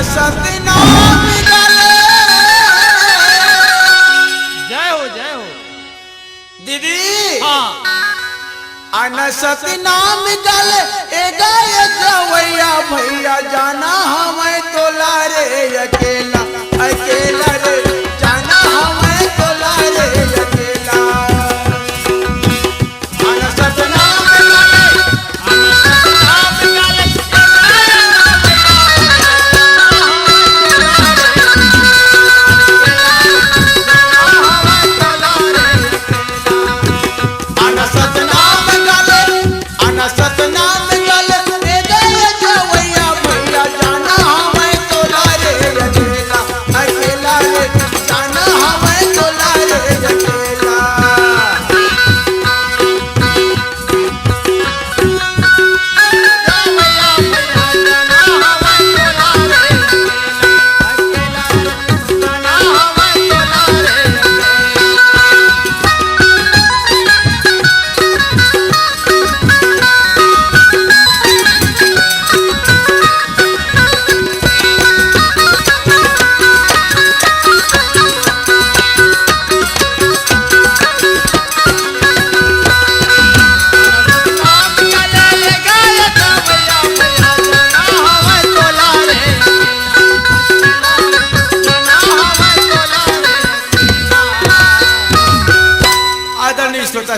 सतनाम गले। जय हो दीदी हाँ अन सतनाम गले ए गाय गवैया भैया जाना हमें तोला रे अकेला अकेला रे जाना हमें तोला रे अकेला। अन सतनाम गले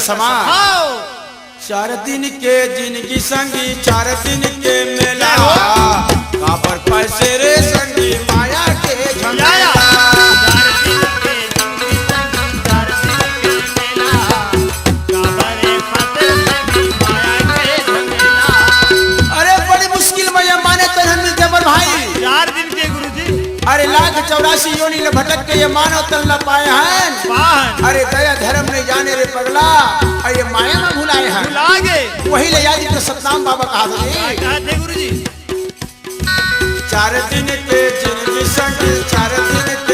समाज 4 दिन के जिंदगी संगी 4 दिन के मेला काबर पैसे रे संगी माया के झमेला। अरे बड़ी मुश्किल में ये माने तो हम जबर भाई 4 दिन के गुरुजी। अरे 1,84 योनि ले भटक के ये मानव तन न पाए हैं। अरे दया धर्म नहीं जाने रे पगला ये माया में भुलाए हैं। वही ले याद तो सतनाम बाबा कहा थे गुरुजी 4 दिन के जिंदगी संग 4 दिन के